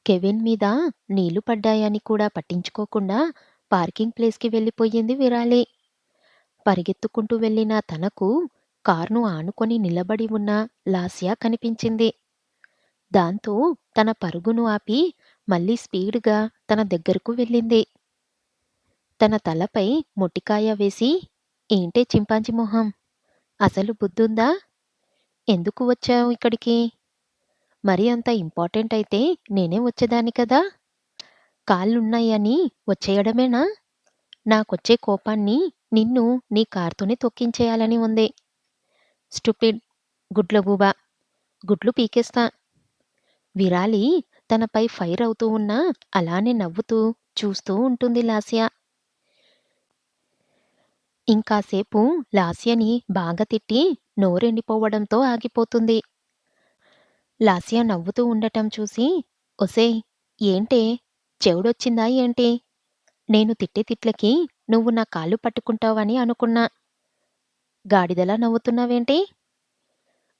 Kevin మీద నీళ్లు పడ్డాయని కూడా పట్టించుకోకుండా పార్కింగ్ ప్లేస్‌కి వెళ్ళిపోయింది విరాలి. పరిగెత్తుకుంటూ వెళ్ళిన తనకు కార్‌ను ఆనుకొని నిలబడి ఉన్న లాస్య కనిపించింది. దాంతో తన పరుగును ఆపి మళ్ళీ స్పీడ్‌గా తన దగ్గరకు వెళ్ళింది. తన తలపై మొటికాయ వేసి, "ఏంటే చింపాంజీ మొహం! అసలు బుద్ధుందా? ఎందుకు వచ్చావు ఇక్కడికి? మరీ అంత ఇంపార్టెంట్ అయితే నేనే వచ్చేదాన్ని కదా! కాళ్ళున్నాయని వచ్చేయడమేనా? నాకొచ్చే కోపాన్ని నిన్ను నీ కార్‌తోనే తొక్కించేయాలని ఉంది. స్టూపిడ్ గుడ్లగూబ. గుడ్లు పీకేస్తా." విరాలి తనపై ఫైర్ అవుతూ ఉన్నా అలానే నవ్వుతూ చూస్తూ ఉంటుంది లాస్య. ఇంకాసేపు లాస్యని బాగా తిట్టి నోరెండిపోవడంతో ఆగిపోతుంది. లాస్య నవ్వుతూ ఉండటం చూసి, "ఒసేయ్! ఏంటే? చెవుడొచ్చిందా ఏంటి? నేను తిట్టే తిట్లకి నువ్వు నా కాళ్ళు పట్టుకుంటావని అనుకున్నా. గాడిదలా నవ్వుతున్నావేంటి?"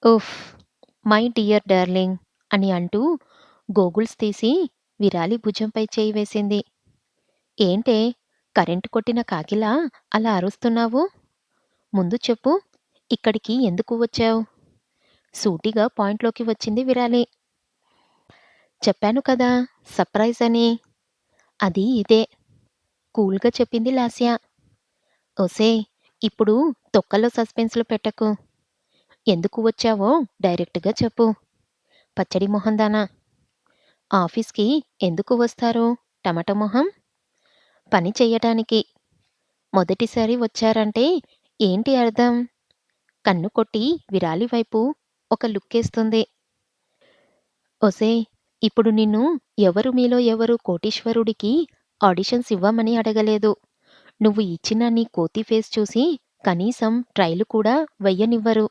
ఉఫ్! మై డియర్ డార్లింగ్ అని అంటూ గోగుల్స్ తీసి విరాలి భుజంపై చేయి వేసింది. ఏంటే? కరెంటు కొట్టిన కాకిలా అలా అరుస్తున్నావు? ముందు చెప్పు. ఇక్కడికి ఎందుకు వచ్చావు? సూటిగా పాయింట్‌లోకి వచ్చింది విరాలి. చెప్పాను కదా! సర్ప్రైజ్ అని. అది ఇదే. కూల్‌గా చెప్పింది లాస్య. ఒసేయ్! ఇప్పుడు తొక్కలో సస్పెన్స్‌లు పెట్టకు. ఎందుకు వచ్చావో డైరెక్ట్‌గా చెప్పు. పచ్చడి మొహందానా! ఆఫీస్‌కి ఎందుకు వస్తారు టమాటా మొహం? పని చెయ్యటానికి. మొదటిసారి వచ్చారంటే ఏంటి అర్థం? కన్ను కొట్టి విరాలి వైపు ఒక లుక్కేస్తుంది. ఒసేయ్! ఇప్పుడు నిన్ను ఎవరు మీలో ఎవరు కోటీశ్వరుడికి ఆడిషన్స్ ఇవ్వమని అడగలేదు. నువ్వు ఇచ్చిన నీ కోతి ఫేస్ చూసి కనీసం ట్రైలు కూడా వెయ్యనివ్వరు.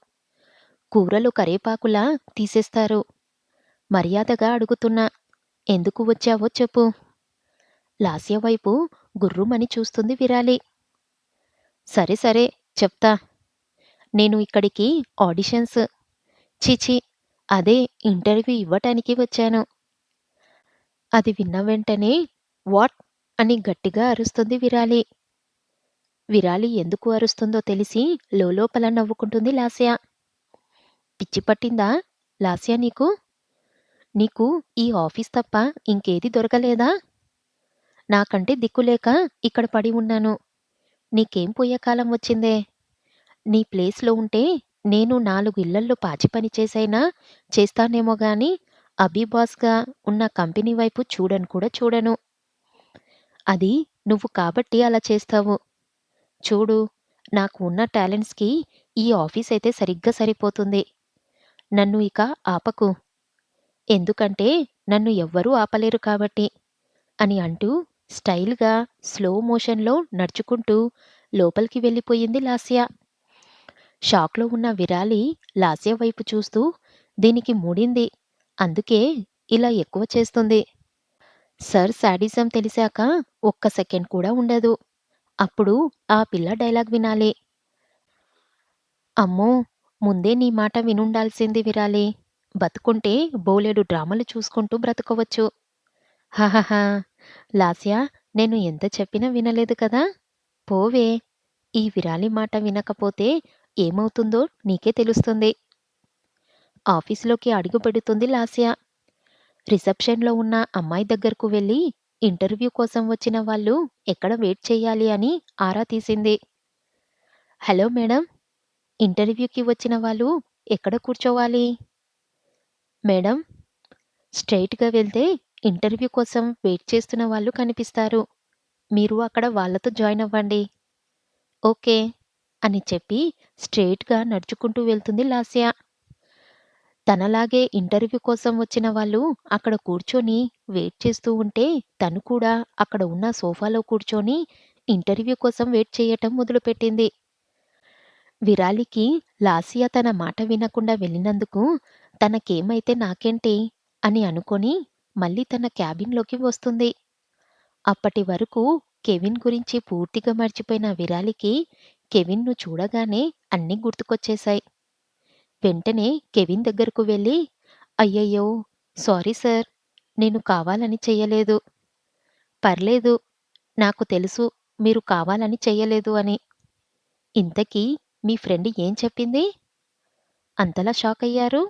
కూరలు కరేపాకులా తీసేస్తారు. మర్యాదగా అడుగుతున్నా. ఎందుకు వచ్చావో చెప్పు. లాస్య వైపు గుర్రుమని చూస్తుంది విరాలి. సరే సరే చెప్తా. నేను ఇక్కడికి ఆడిషన్స్ ఛీ! ఛీ! అదే ఇంటర్వ్యూ ఇవ్వటానికి వచ్చాను. అది విన్న వెంటనే వాట్ అని గట్టిగా అరుస్తుంది విరాలి. విరాలి ఎందుకు అరుస్తుందో తెలిసి లోలోపల నవ్వుకుంటుంది లాస్య. పిచ్చి పట్టిందా లాస్య నీకు? నీకు ఈ ఆఫీస్ తప్ప ఇంకేది దొరకలేదా? నాకంటే దిక్కులేక ఇక్కడ పడి ఉన్నాను. నీకేం పోయే కాలం వచ్చిందే? నీ ప్లేస్‌లో ఉంటే నేను 4 ఇళ్లల్లో పాచి పని చేసైనా చేస్తానేమో గాని అబీబాస్‌గా ఉన్న కంపెనీ వైపు చూడను కూడా చూడను. అది నువ్వు కాబట్టి అలా చేస్తావు. చూడు, నాకు ఉన్న టాలెంట్స్‌కి ఈ ఆఫీసయితే సరిగ్గా సరిపోతుంది. నన్ను ఇక ఆపకు. ఎందుకంటే నన్ను ఎవ్వరూ ఆపలేరు కాబట్టి" అని అంటూ స్టైల్‌గా స్లో మోషన్‌లో నడుచుకుంటూ లోపలికి వెళ్ళిపోయింది లాస్య. షాక్‌లో ఉన్న విరాలి లాస్య వైపు చూస్తూ దీనికి మూడింది. అందుకే ఇలా ఎక్కువ చేస్తుంది. సర్ శాడిజం తెలిసాక ఒక్క సెకండ్ కూడా ఉండదు. అప్పుడు ఆ పిల్ల డైలాగ్ వినాలి. అమ్మో! ముందే నీ మాట వినుండాల్సింది విరాలి. బతుకుంటే బోలెడు డ్రామాలు చూసుకుంటూ బ్రతకవచ్చు. హహహా! లాస్య నేను ఎంత చెప్పినా వినలేదు కదా! పోవే! ఈ విరాలి మాట వినకపోతే ఏమవుతుందో నీకే తెలుస్తుంది. ఆఫీసులోకి అడుగుపెడుతుంది లాస్య. రిసెప్షన్‌లో ఉన్న అమ్మాయి దగ్గరకు వెళ్లి ఇంటర్వ్యూ కోసం వచ్చిన వాళ్ళు ఎక్కడ వెయిట్ చేయాలి అని ఆరా తీసింది. హలో మేడం, ఇంటర్వ్యూకి వచ్చిన వాళ్ళు ఎక్కడ కూర్చోవాలి? మేడం, స్ట్రెయిట్‌గా వెళ్తే ఇంటర్వ్యూ కోసం వెయిట్ చేస్తున్న వాళ్ళు కనిపిస్తారు. మీరు అక్కడ వాళ్ళతో జాయిన్ అవ్వండి. ఓకే అని చెప్పి స్ట్రెయిట్‌గా నడుచుకుంటూ వెళ్తుంది లాస్య. తనలాగే ఇంటర్వ్యూ కోసం వచ్చిన వాళ్ళు అక్కడ కూర్చొని వెయిట్ చేస్తూ ఉంటే తను కూడా అక్కడ ఉన్న సోఫాలో కూర్చొని ఇంటర్వ్యూ కోసం వెయిట్ చేయటం మొదలుపెట్టింది. విరాలికి లాస్య తన మాట వినకుండా వెళ్ళినందుకు తనకేమైతే నాకేంటి అని అనుకొని మళ్ళీ తన క్యాబిన్‌లోకి వస్తుంది. అప్పటి వరకు కెవిన్ గురించి పూర్తిగా మర్చిపోయిన విరాలికి కెవిన్‌ను చూడగానే అన్నీ గుర్తుకొచ్చేశాయి. వెంటనే కెవిన్ దగ్గరకు వెళ్ళి, "అయ్యయ్యో! Sorry sir. నేను కావాలని చెయ్యలేదు. పర్లేదు. నాకు తెలుసు మీరు కావాలని చెయ్యలేదు అని. ఇంతకీ మీ ఫ్రెండ్ ఏం చెప్పింది? అంతలా షాకయ్యారు?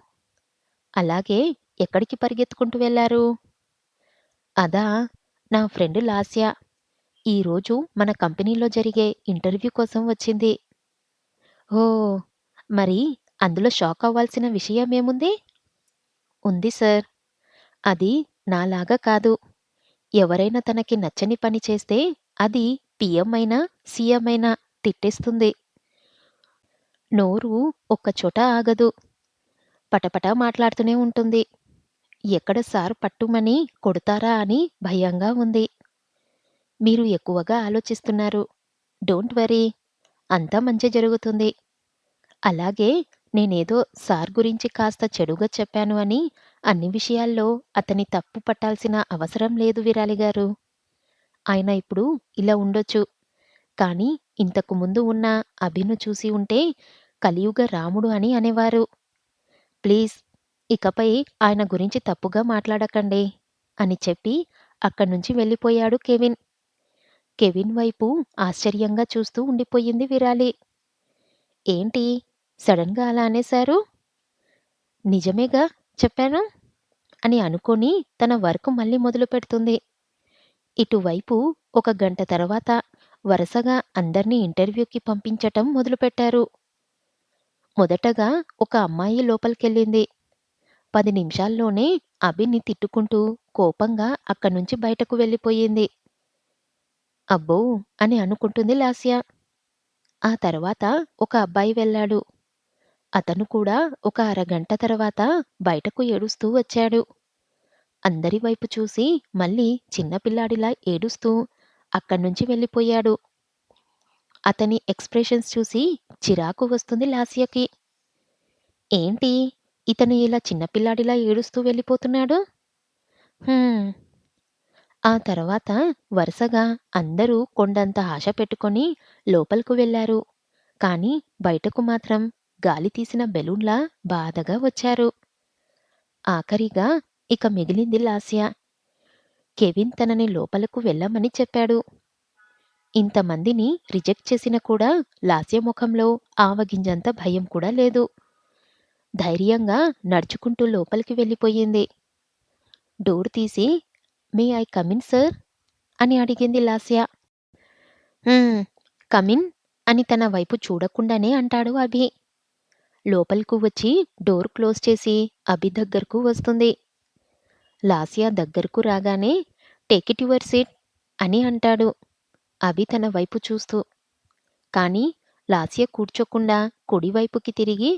అలాగే ఎక్కడికి పరిగెత్తుకుంటూ వెళ్లారు? అదా! నా ఫ్రెండ్ లాస్య ఈరోజు మన కంపెనీలో జరిగే ఇంటర్వ్యూ కోసం వచ్చింది. ఓహ్! మరి అందులో షాకవ్వాల్సిన విషయమేముంది? ఉంది సార్. అది నాలాగా కాదు. ఎవరైనా తనకి నచ్చని పని చేస్తే అది పీఎం అయినా, సీఎం అయినా తిట్టేస్తుంది. నోరు ఒక్కచోట ఆగదు. పటపటా మాట్లాడుతూనే ఉంటుంది. ఎక్కడ సార్ పట్టుమని కొడతారా అని భయంగా ఉంది. మీరు ఎక్కువగా ఆలోచిస్తున్నారు. Don't worry. అంతా మంచే జరుగుతుంది. అలాగే నేనేదో సార్ గురించి కాస్త చెడుగా చెప్పాను అని అన్ని విషయాల్లో అతని తప్పు పట్టాల్సిన అవసరం లేదు విరాలి గారు. ఆయన ఇప్పుడు ఇలా ఉండొచ్చు. కానీ ఇంతకు ముందు ఉన్న అభిను చూసి ఉంటే కలియుగ రాముడు అని అనేవారు. ప్లీజ్ ఇకపై ఆయన గురించి తప్పుగా మాట్లాడకండి అని చెప్పి అక్కడ్నుంచి వెళ్ళిపోయాడు కెవిన్. కెవిన్ వైపు ఆశ్చర్యంగా చూస్తూ ఉండిపోయింది విరాలి. ఏంటి సడన్‌గా అలా అనేశారు? నిజమేగా చెప్పాను అని అనుకోని తన వర్క్ మళ్ళీ మొదలుపెడుతుంది. ఇటువైపు ఒక గంట తర్వాత వరుసగా అందర్నీ ఇంటర్వ్యూకి పంపించటం మొదలుపెట్టారు. మొదటగా ఒక అమ్మాయి లోపలికెళ్ళింది. 10 నిమిషాల్లోనే అభిని తిట్టుకుంటూ కోపంగా అక్కడ్నుంచి బయటకు వెళ్ళిపోయింది. అబ్బో! అని అనుకుంటుంది లాస్య. ఆ తర్వాత ఒక అబ్బాయి వెళ్ళాడు. అతను కూడా ఒక అరగంట తర్వాత బయటకు ఏడుస్తూ వచ్చాడు. అందరి వైపు చూసి మళ్ళీ చిన్న పిల్లాడిలా ఏడుస్తూ అక్కడ్నుంచి వెళ్ళిపోయాడు. అతని ఎక్స్‌ప్రెషన్స్ చూసి చిరాకు వస్తుంది లాస్యకి. ఏంటి ఇతను ఇలా చిన్న పిల్లాడిలా ఏడుస్తూ వెళ్ళిపోతున్నాడు? హ్మ్. ఆ తర్వాత వరుసగా అందరూ కొండంత ఆశ పెట్టుకొని లోపలకు వెళ్లారు. కానీ బయటకు మాత్రం గాలి తీసిన బెలూన్‌లా బాధగా వచ్చారు. ఆఖరిగా ఇక మిగిలింది లాస్య. కెవిన్ తనని లోపలకు వెళ్ళమని చెప్పాడు. ఇంతమందిని రిజెక్ట్ చేసినా కూడా లాస్య ముఖంలో ఆవగింజంత భయం కూడా లేదు. ధైర్యంగా నడుచుకుంటూ లోపలికి వెళ్ళిపోయింది. డోర్ తీసి మే ఐ కమిన్ సార్? అని అడిగింది లాస్య. హ్మ్. కమిన్ అని తన వైపు చూడకుండానే అంటాడు అభి. లోపలకు వచ్చి డోర్ క్లోజ్ చేసి అభి దగ్గరకు వస్తుంది. లాస్య దగ్గరకు రాగానే టేక్ యువర్ సీట్ అని అంటాడు. అభి తన వైపు చూస్తూ. కానీ లాస్య కూర్చోకుండా కుడివైపుకి తిరిగి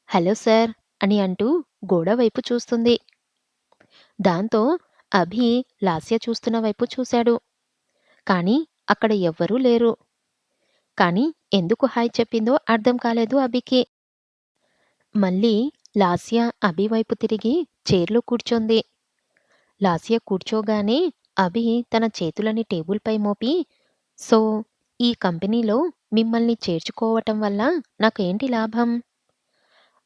హలో సార్ అని అంటూ గోడ వైపు చూస్తుంది. దాంతో అభి లాస్య చూస్తున్న వైపు చూశాడు. కానీ అక్కడ ఎవ్వరూ లేరు. కానీ ఎందుకు హాయ్ చెప్పిందో అర్థం కాలేదు అభికి. మళ్ళీ లాస్య అభి వైపు తిరిగి చైర్‌లో కూర్చోంది. లాస్య కూర్చోగానే అభి తన చేతులని టేబుల్‌పై మోపి సో, ఈ కంపెనీలో మిమ్మల్ని చేర్చుకోవటం వల్ల నాకేంటి లాభం?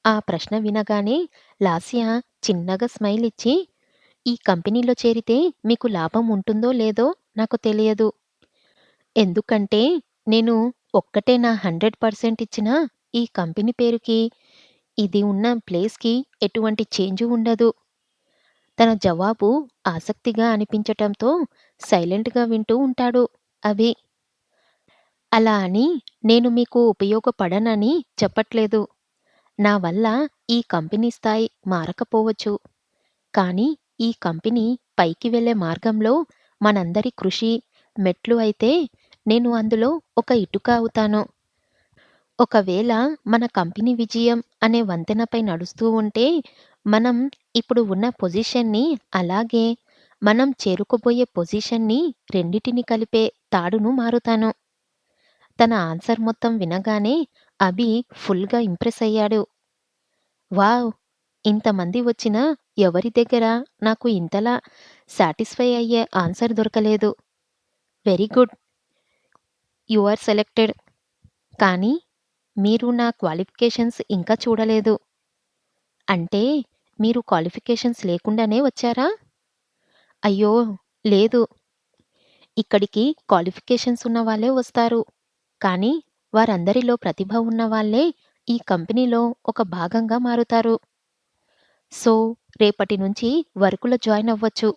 ఆ ప్రశ్న వినగానే లాస్య చిన్నగా స్మైల్ ఇచ్చి ఈ కంపెనీలో చేరితే మీకు లాభం ఉంటుందో లేదో నాకు తెలియదు. ఎందుకంటే నేను ఒక్కటే నా 100% ఇచ్చినా ఈ కంపెనీ పేరుకి, ఇది ఉన్న ప్లేస్‌కి ఎటువంటి చేంజు ఉండదు. తన జవాబు ఆసక్తిగా అనిపించటంతో సైలెంట్‌గా వింటూ ఉంటాడు అభి. అలా అని నేను మీకు ఉపయోగపడనని చెప్పట్లేదు. నా వల్ల ఈ కంపెనీ స్థాయి మారకపోవచ్చు. కానీ ఈ కంపెనీ పైకి వెళ్ళే మార్గంలో మనందరి కృషి, మెట్లు అయితే నేను అందులో ఒక ఇటుక అవుతాను. ఒకవేళ మన కంపెనీ విజయం అనే వంతెనపై నడుస్తూ ఉంటే, మనం ఇప్పుడు ఉన్న పొజిషన్‌ని అలాగే మనం చేరుకోబోయే పొజిషన్‌ని రెండిటిని కలిపే తాడును మారుతాను. తన ఆన్సర్ మొత్తం వినగానే అభి ఫుల్‌గా ఇంప్రెస్ అయ్యాడు. వావ్! ఇంతమంది వచ్చినా ఎవరి దగ్గర నాకు ఇంతలా సాటిస్ఫై అయ్యే ఆన్సర్ దొరకలేదు. Very good. You are selected. కానీ మీరు నా క్వాలిఫికేషన్స్ ఇంకా చూడలేదు. అంటే మీరు క్వాలిఫికేషన్స్ లేకుండానే వచ్చారా? అయ్యో! లేదు. ఇక్కడికి క్వాలిఫికేషన్స్ ఉన్న వాళ్ళే వస్తారు. కానీ వారందరిలో ప్రతిభ ఉన్నవాళ్ళే ఈ కంపెనీలో ఒక భాగంగా మారుతారు. సో, రేపటి నుంచి వర్కులో జాయిన్ అవ్వచ్చు.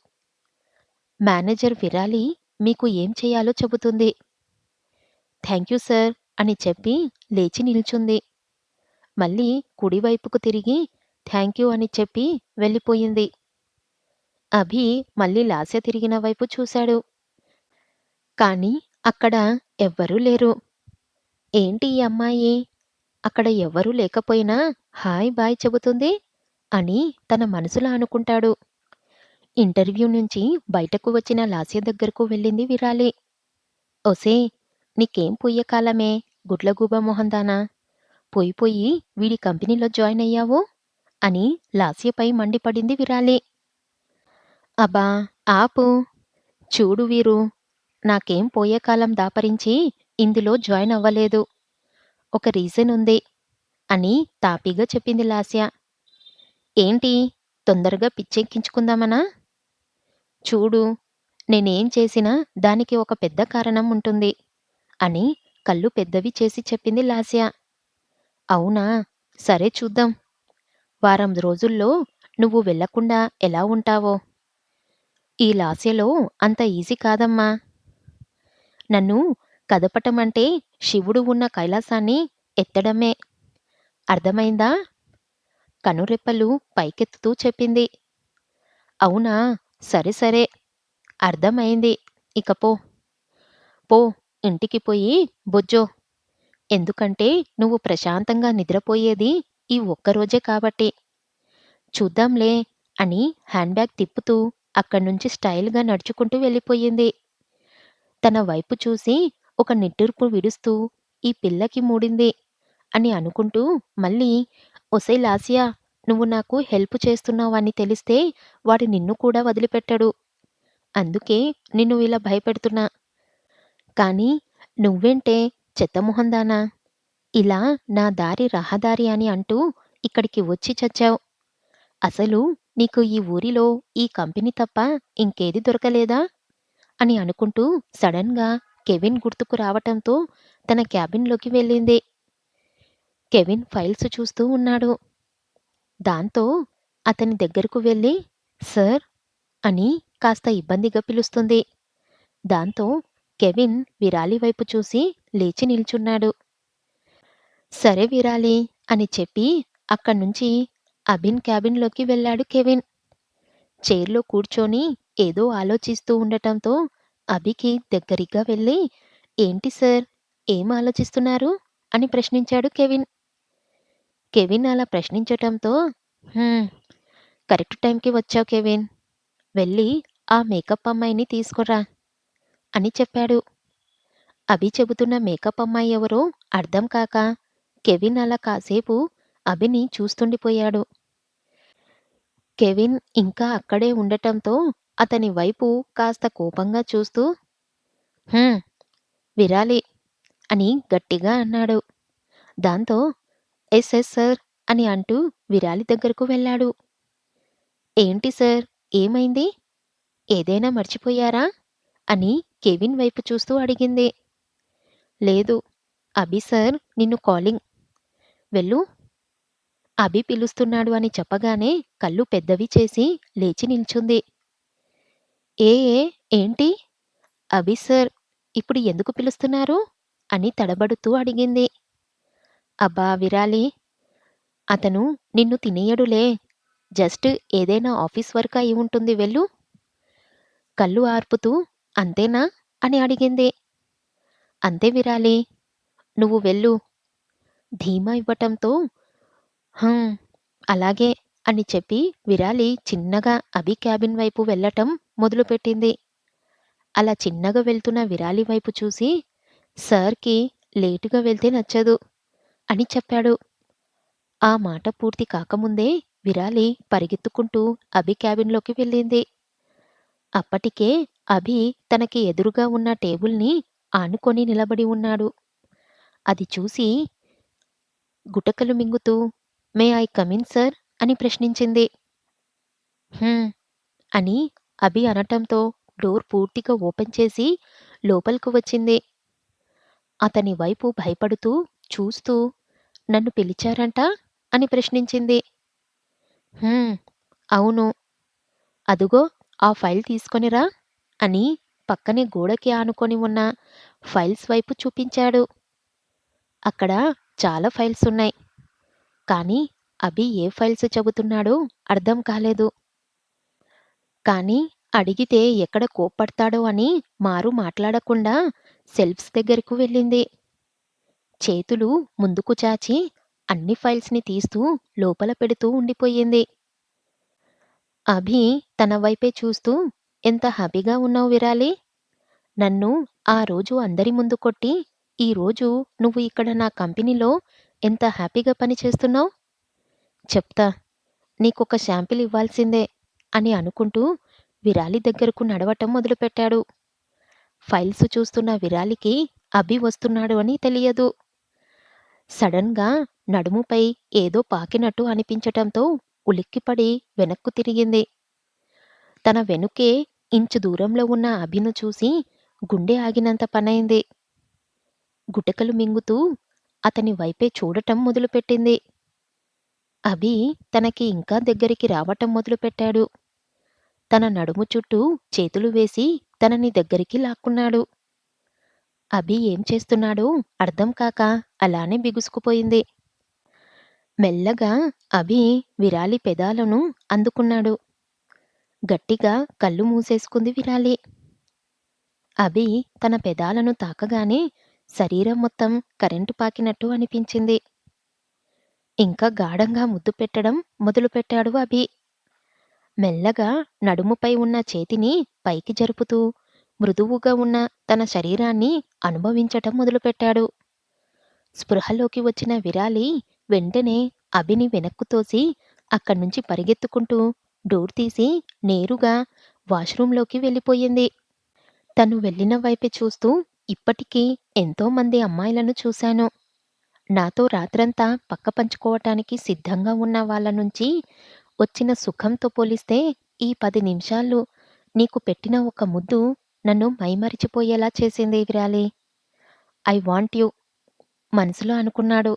మేనేజర్ విరాలి మీకు ఏం చేయాలో చెబుతుంది. థాంక్ యూ సార్ అని చెప్పి లేచి నిల్చుంది. మళ్ళీ కుడివైపుకు తిరిగి థాంక్ యూ అని చెప్పి వెళ్ళిపోయింది. అభి మళ్ళీ లాస్య తిరిగిన వైపు చూశాడు. కానీ అక్కడ ఎవ్వరూ లేరు. ఏంటి ఈ అమ్మాయి అక్కడ ఎవ్వరూ లేకపోయినా హాయ్ బాయ్ చెబుతుంది అని తన మనసులో అనుకుంటాడు. ఇంటర్వ్యూ నుంచి బయటకు వచ్చిన లాస్య దగ్గరకు వెళ్ళింది విరాలి. ఒసేయ్! నీకేం పుయ్యకాలమే గుడ్లగూబ మొహందానా! పోయి పోయి వీడి కంపెనీలో జాయిన్ అయ్యావు అని లాస్యపై మండిపడింది విరాలి. అబ్బా! ఆపు. చూడు వీరు, నాకేం పోయే కాలం దాపరించి ఇందులో జాయిన్ అవ్వలేదు. ఒక రీజన్ ఉంది అని తాపీగా చెప్పింది లాస్య. ఏంటి తొందరగా పిచ్చెక్కించుకుందామనా? చూడు, నేనేం చేసినా దానికి ఒక పెద్ద కారణం ఉంటుంది అని కళ్ళు పెద్దవి చేసి చెప్పింది లాస్య. అవునా? సరే చూద్దాం. వారం రోజుల్లో నువ్వు వెళ్ళకుండా ఎలా ఉంటావో. ఈ లాస్యలో అంత ఈజీ కాదమ్మా. నన్ను కదపటమంటే శివుడు ఉన్న కైలాసాన్ని ఎత్తడమే. అర్థమైందా? కనురెప్పలు పైకెత్తుతూ చెప్పింది. అవునా? సరే సరే. అర్థమయింది. ఇక పో. పో ఇంటికి పోయి బొజ్జో. ఎందుకంటే నువ్వు ప్రశాంతంగా నిద్రపోయేది ఈ ఒక్కరోజే కాబట్టి. చూద్దాంలే అని హ్యాండ్ బ్యాగ్ తిప్పుతూ అక్కడ్నుంచి స్టైల్‌గా నడుచుకుంటూ వెళ్ళిపోయింది. తన వైపు చూసి ఒక నిట్టూర్పు విడుస్తూ ఈ పిల్లకి మూడింది అని అనుకుంటూ మళ్ళీ ఒసేయ్ లాస్య, నువ్వు నాకు హెల్ప్ చేస్తున్నావని తెలిస్తే వాడు నిన్ను కూడా వదిలిపెట్టడు. అందుకే నిన్ను ఇలా భయపెడుతున్నా. కానీ నువ్వేంటే చెత్తమొహందానా! ఇలా నా దారి రహదారి అని అంటూ ఇక్కడికి వచ్చి చచ్చావు. అసలు నీకు ఈ ఊరిలో ఈ కంపెనీ తప్ప ఇంకేది దొరకలేదా? అని అనుకుంటూ సడన్‌గా కెవిన్ గుర్తుకు రావటంతో తన క్యాబిన్‌లోకి వెళ్ళింది. కెవిన్ ఫైల్స్ చూస్తూ ఉన్నాడు. దాంతో అతని దగ్గరకు వెళ్లి సార్ అని కాస్త ఇబ్బందిగా పిలుస్తుంది. దాంతో కెవిన్ విరాలి వైపు చూసి లేచి నిల్చున్నాడు. సరే విరాలి అని చెప్పి అక్కడ్నుంచి అభిన్ క్యాబిన్‌లోకి వెళ్ళాడు కెవిన్. చైర్‌లో కూర్చొని ఏదో ఆలోచిస్తూ ఉండటంతో అభికి దగ్గరగా వెళ్ళి ఏంటి సార్ ఏం ఆలోచిస్తున్నారు? అని ప్రశ్నించాడు కెవిన్. కెవిన్ అలా ప్రశ్నించటంతో హ్మ్. కరెక్ట్ టైంకి వచ్చావు కెవిన్. వెళ్ళి ఆ మేకప్ అమ్మాయిని తీసుకురా అని చెప్పాడు. అభి చెబుతున్న మేకప్ అమ్మాయి ఎవరో అర్థం కాక కెవిన్ అలా కాసేపు అభిని చూస్తుండిపోయాడు. కెవిన్ ఇంకా అక్కడే ఉండటంతో అతని వైపు కాస్త కోపంగా చూస్తూ హ్మ్. విరాలి అని గట్టిగా అన్నాడు. దాంతో ఎస్ ఎస్ సార్ అని అంటూ విరాలి దగ్గరకు వెళ్ళాడు. ఏంటి సార్ ఏమైంది? ఏదైనా మర్చిపోయారా? అని కెవిన్ వైపు చూస్తూ అడిగింది. లేదు. అభి సార్ నిన్ను కాలింగ్. వెళ్ళు. అభి పిలుస్తున్నాడు అని చెప్పగానే కళ్ళు పెద్దవి చేసి లేచి నిల్చుంది. ఏ ఏ ఏంటి? అభి సార్ ఇప్పుడు ఎందుకు పిలుస్తున్నారు? అని తడబడుతూ అడిగింది. అబ్బా విరాలి, అతను నిన్ను తినేయడులే. జస్ట్ ఏదైనా ఆఫీస్ వర్క్ అయి ఉంటుంది వెళ్ళు. కళ్ళు ఆర్పుతూ అంతేనా? అని అడిగింది. అంతే విరాలి. నువ్వు వెళ్ళు. ధీమా ఇవ్వటంతో హుం. అలాగే అని చెప్పి విరాలి చిన్నగా అభి క్యాబిన్ వైపు వెళ్ళటం మొదలుపెట్టింది. అలా చిన్నగా వెళ్తున్న విరాలి వైపు చూసి సార్‌కి లేటుగా వెళ్తే నచ్చదు అని చెప్పాడు. ఆ మాట పూర్తి కాకముందే విరాలి పరిగెత్తుకుంటూ అభి క్యాబిన్‌లోకి వెళ్ళింది. అప్పటికే అభి తనకి ఎదురుగా ఉన్న టేబుల్‌ని ఆనుకొని నిలబడి ఉన్నాడు. అది చూసి గుటకలు మింగుతూ may I come in sir అని ప్రశ్నించింది. హ్మ్. అని అభి అనటంతో డోర్ పూర్తిగా ఓపెన్ చేసి లోపలికి వచ్చింది. అతని వైపు భయపడుతూ, చూస్తూ, "నన్ను పిలిచారంట?" అని ప్రశ్నించింది. "హ్మ్. అవును. అదుగో ఆ ఫైల్ తీసుకొని రా" అని పక్కనే గోడకి ఆనుకొని ఉన్న ఫైల్స్ వైపు చూపించాడు. అక్కడ చాలా ఫైల్సున్నాయి. కానీ అభి ఏ ఫైల్స్ చెబుతున్నాడో అర్థం కాలేదు. కానీ అడిగితే ఎక్కడ కోప్పడతాడో అని మారు మాట్లాడకుండా షెల్ఫ్స్ దగ్గరకు వెళ్ళింది. చేతులు ముందుకు చాచి అన్ని ఫైల్స్‌ని తీస్తూ లోపల పెడుతూ ఉండిపోయింది. అభి తన వైపే చూస్తూ, "ఎంత హ్యాపీగా ఉన్నావు విరాలి. నన్ను ఆ రోజు అందరి ముందు కొట్టి, ఈరోజు నువ్వు ఇక్కడ నా కంపెనీలో ఎంత హ్యాపీగా పని చేస్తున్నావు. చెప్తా. నీకొక శాంపిల్ ఇవ్వాల్సిందే" అని అనుకుంటూ విరాలి దగ్గరకు నడవటం మొదలుపెట్టాడు. ఫైల్స్ చూస్తున్న విరాలికి అభి వస్తున్నాడు అని తెలియదు. సడన్‌గా నడుముపై ఏదో పాకినట్టు అనిపించటంతో ఉలిక్కిపడి వెనక్కు తిరిగింది. తన వెనుకే ఇంచు దూరంలో ఉన్న అభిను చూసి గుండె ఆగినంత పనైంది. గుటకలు మింగుతూ అతని వైపే చూడటం మొదలుపెట్టింది. అభి తనకి ఇంకా దగ్గరికి రావటం మొదలుపెట్టాడు. తన నడుము చుట్టూ చేతులు వేసి తనని దగ్గరికి లాక్కున్నాడు. అభి ఏం చేస్తున్నాడో అర్థం కాక అలానే బిగుసుకుపోయింది. మెల్లగా అభి విరాలి పెదాలను అందుకున్నాడు. గట్టిగా కళ్ళు మూసేసుకుంది విరాలి. అభి తన పెదాలను తాకగానే శరీరం మొత్తం కరెంటు పాకినట్టు అనిపించింది. ఇంకా గాఢంగా ముద్దు పెట్టడం మొదలుపెట్టాడు అభి. మెల్లగా నడుముపై ఉన్న చేతిని పైకి జరుపుతూ మృదువుగా ఉన్న తన శరీరాన్ని అనుభవించటం మొదలుపెట్టాడు. స్పృహలోకి వచ్చిన విరాలి వెంటనే అభిని వెనక్కు తోసి అక్కడ్నుంచి పరిగెత్తుకుంటూ డోర్ తీసి నేరుగా వాష్‌రూంలోకి వెళ్ళిపోయింది. తను వెళ్ళిన వైపే చూస్తూ, "ఇప్పటికీ ఎంతోమంది అమ్మాయిలను చూశాను. నాతో రాత్రంతా పక్క పంచుకోవటానికి సిద్ధంగా ఉన్న వాళ్ళ నుంచి వచ్చిన సుఖంతో పోలిస్తే ఈ 10 నిమిషాలు నీకు పెట్టిన ఒక ముద్దు నన్ను మైమరిచిపోయేలా చేసింది విరాలి. ఐ వాంట్ యూ" మనసులో అనుకున్నాడు.